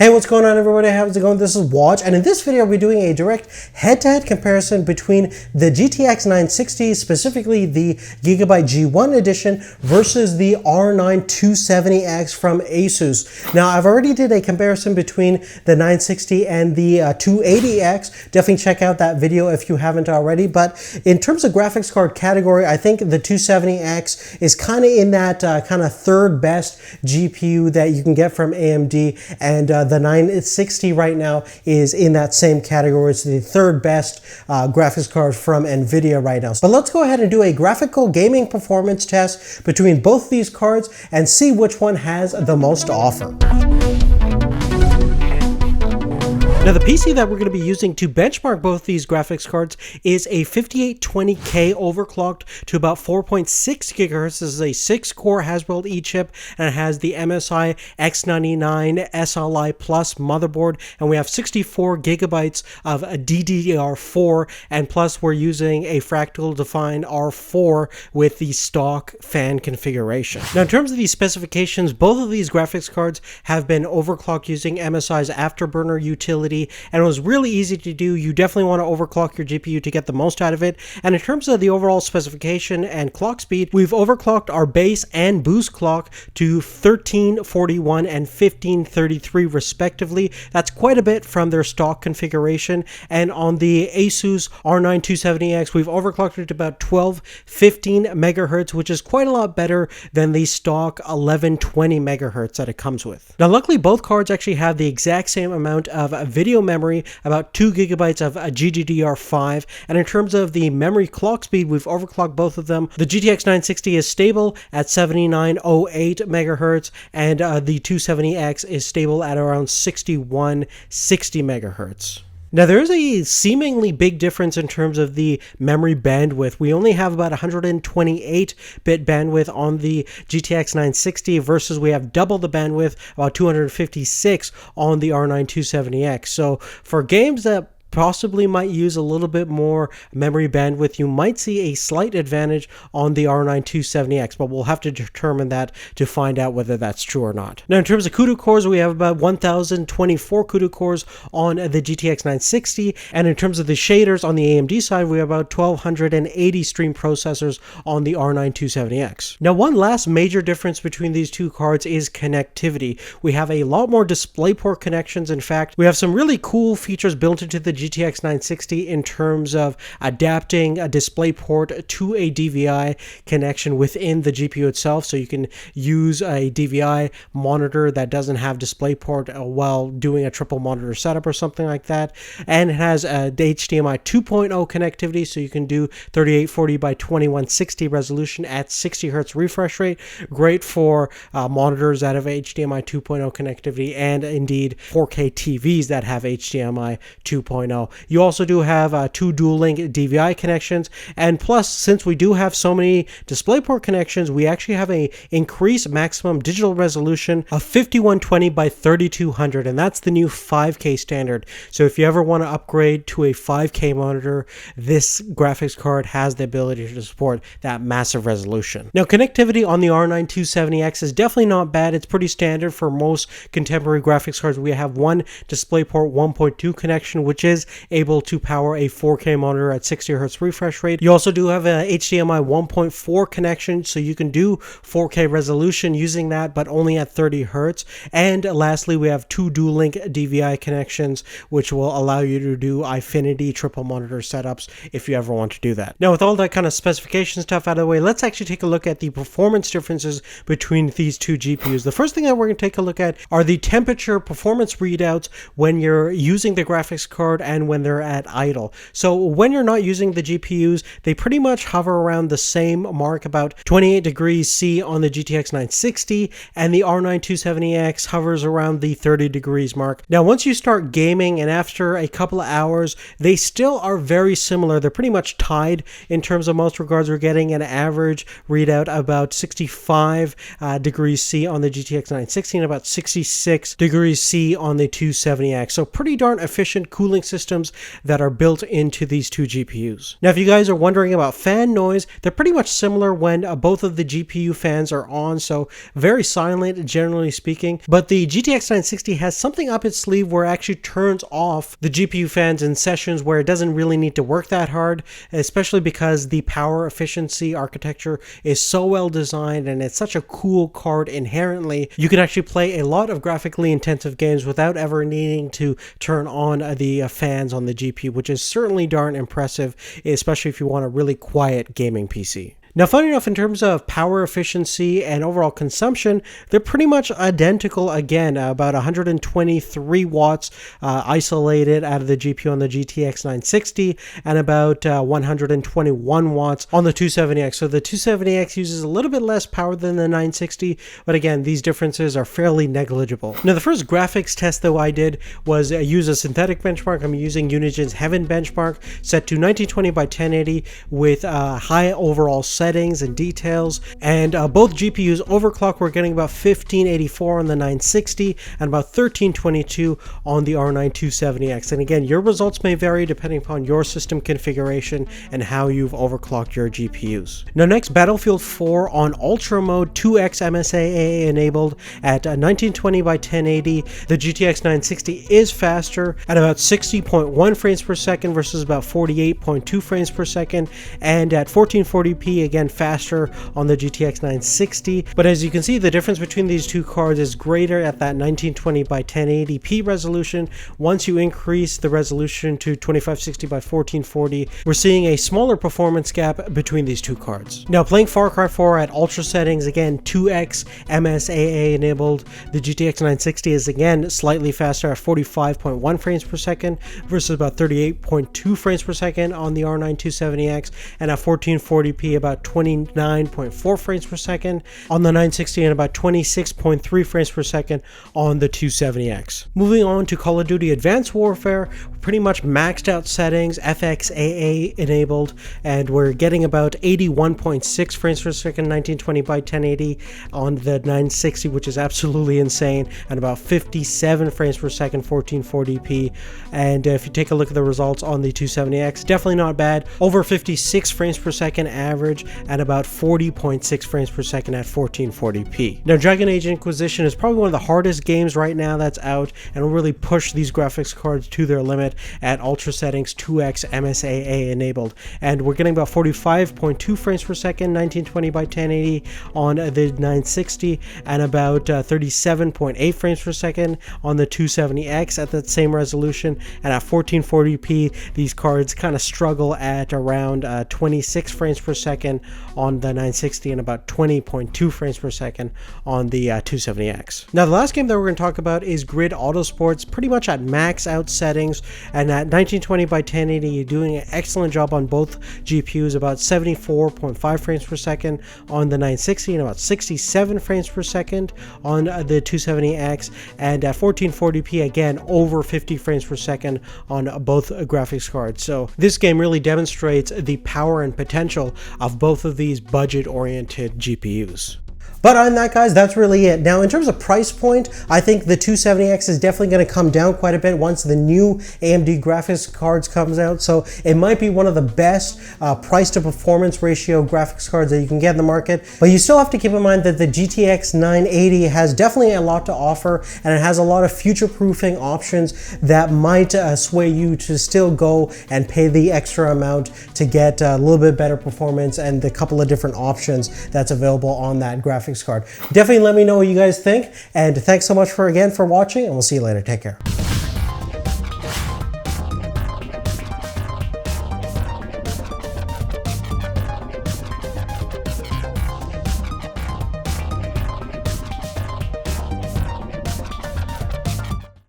Hey, what's going on everybody? How's it going? This is Watch, and in this video I'll be doing a direct head-to-head comparison between the GTX 960, specifically the Gigabyte G1 edition, versus the R9 270X from Asus. Now, I've already did a comparison between the 960 and the 280X. Definitely check out that video if you haven't already, but in terms of graphics card category, I think the 270X is kind of in that kind of third best GPU that you can get from AMD, and the 960 right now is in that same category. It's the third best graphics card from NVIDIA right now. But let's go ahead and do a graphical gaming performance test between both these cards and see which one has the most to offer. Now, the PC that we're going to be using to benchmark both these graphics cards is a 5820K overclocked to about 4.6 GHz. This is a 6-core Haswell E-chip, and it has the MSI X99 SLI Plus motherboard, and we have 64 gigabytes of DDR4, and plus we're using a fractal defined R4 with the stock fan configuration. Now, in terms of these specifications, both of these graphics cards have been overclocked using MSI's Afterburner utility, and it was really easy to do. You definitely want to overclock your GPU to get the most out of it. And in terms of the overall specification and clock speed, we've overclocked our base and boost clock to 1341 and 1533 respectively. That's quite a bit from their stock configuration. And on the Asus R9 270X, we've overclocked it to about 1215 megahertz, which is quite a lot better than the stock 1120 megahertz that it comes with. Now, luckily, both cards actually have the exact same amount of video memory, about 2 gigabytes of GDDR5, and in terms of the memory clock speed, we've overclocked both of them. The GTX 960 is stable at 7908 megahertz, and the 270X is stable at around 6160 megahertz. Now, there is a seemingly big difference in terms of the memory bandwidth. We only have about 128-bit bandwidth on the GTX 960 versus we have double the bandwidth, about 256 on the R9 270X. So for games that possibly might use a little bit more memory bandwidth, you might see a slight advantage on the R9 270X, but we'll have to determine that to find out whether that's true or not. Now, in terms of CUDA cores, we have about 1024 CUDA cores on the GTX 960, and in terms of the shaders on the AMD side, we have about 1280 stream processors on the R9 270X. Now, one last major difference between these two cards is connectivity. We have a lot more DisplayPort connections. In fact, we have some really cool features built into the GTX 960 in terms of adapting a DisplayPort to a DVI connection within the GPU itself. So you can use a DVI monitor that doesn't have DisplayPort while doing a triple monitor setup or something like that. And it has a HDMI 2.0 connectivity, so you can do 3840 by 2160 resolution at 60 Hz refresh rate. Great for monitors that have HDMI 2.0 connectivity, and indeed 4K TVs that have HDMI 2.0. You also do have 2 dual-link DVI connections, and plus, since we do have so many DisplayPort connections, we actually have a increased maximum digital resolution of 5120 by 3200, and that's the new 5K standard. So if you ever want to upgrade to a 5K monitor, this graphics card has the ability to support that massive resolution. Now, connectivity on the R9 270X is definitely not bad. It's pretty standard for most contemporary graphics cards. We have one DisplayPort 1.2 connection, which is able to power a 4K monitor at 60 Hz refresh rate. You also do have a HDMI 1.4 connection, so you can do 4K resolution using that, but only at 30 Hz. And lastly, we have 2 dual-link DVI connections, which will allow you to do Infinity triple monitor setups if you ever want to do that. Now, with all that kind of specification stuff out of the way, let's actually take a look at the performance differences between these two GPUs. The first thing that we're going to take a look at are the temperature performance readouts when you're using the graphics card and when they're at idle. So when you're not using the GPUs, they pretty much hover around the same mark, about 28 degrees C on the GTX 960, and the R9 270X hovers around the 30 degrees mark. Now, once you start gaming and after a couple of hours, they still are very similar. They're pretty much tied in terms of most regards. We're getting an average readout about 65 degrees C on the GTX 960 and about 66 degrees C on the 270X. So pretty darn efficient cooling system systems that are built into these two GPUs. Now, if you guys are wondering about fan noise, they're pretty much similar when both of the GPU fans are on, so very silent generally speaking. But the GTX 960 has something up its sleeve where it actually turns off the GPU fans in sessions where it doesn't really need to work that hard, especially because the power efficiency architecture is so well designed and it's such a cool card inherently. You can actually play a lot of graphically intensive games without ever needing to turn on the fans on the GPU, which is certainly darn impressive, especially if you want a really quiet gaming PC. Now, funny enough, in terms of power efficiency and overall consumption, they're pretty much identical again, about 123 watts isolated out of the GPU on the GTX 960 and about 121 watts on the 270X. So the 270X uses a little bit less power than the 960, but again, these differences are fairly negligible. Now, the first graphics test though I did was use a synthetic benchmark. I'm using Unis Heaven benchmark set to 1920 by 1080 with high overall settings and details, and both GPUs overclock. We're getting about 1584 on the 960 and about 1322 on the R9 270X. And again, your results may vary depending upon your system configuration and how you've overclocked your GPUs. Now next, Battlefield 4 on Ultra mode, 2x MSAA enabled at 1920 by 1080. The GTX 960 is faster at about 60.1 frames per second versus about 48.2 frames per second, and at 1440p again faster on the GTX 960. But as you can see, the difference between these two cards is greater at that 1920 by 1080p resolution. Once you increase the resolution to 2560 by 1440, we're seeing a smaller performance gap between these two cards. Now, playing Far Cry 4 at ultra settings, again 2x MSAA enabled. The GTX 960 is again slightly faster at 45.1 frames per second versus about 38.2 frames per second on the R9 270X, and at 1440p about 29.4 frames per second on the 960 and about 26.3 frames per second on the 270X. Moving on to Call of Duty Advanced Warfare, pretty much maxed out settings, FXAA enabled, and we're getting about 81.6 frames per second 1920 by 1080 on the 960, which is absolutely insane, and about 57 frames per second 1440p. And if you take a look at the results on the 270X, definitely not bad, over 56 frames per second average and about 40.6 frames per second at 1440p. Now, Dragon Age Inquisition is probably one of the hardest games right now that's out, and will really push these graphics cards to their limit at ultra settings, 2x MSAA enabled, and we're getting about 45.2 frames per second 1920 by 1080 on the 960 and about 37.8 frames per second on the 270X at that same resolution. And at 1440p, these cards kind of struggle at around 26 frames per second on the 960 and about 20.2 frames per second on the 270X. Now, the last game that we're going to talk about is Grid Autosports, pretty much at max out settings, and at 1920 by 1080, you're doing an excellent job on both GPUs, about 74.5 frames per second on the 960 and about 67 frames per second on the 270X, and at 1440p, again, over 50 frames per second on both graphics cards. So this game really demonstrates the power and potential of both of these budget-oriented GPUs. But other than that, guys, that's really it. Now, in terms of price point, I think the 270X is definitely going to come down quite a bit once the new AMD graphics cards comes out. So it might be one of the best price to performance ratio graphics cards that you can get in the market. But you still have to keep in mind that the GTX 980 has definitely a lot to offer, and it has a lot of future-proofing options that might sway you to still go and pay the extra amount to get a little bit better performance and the couple of different options that's available on that graphics card. Definitely let me know what you guys think, and thanks so much for watching, and we'll see you later. Take care.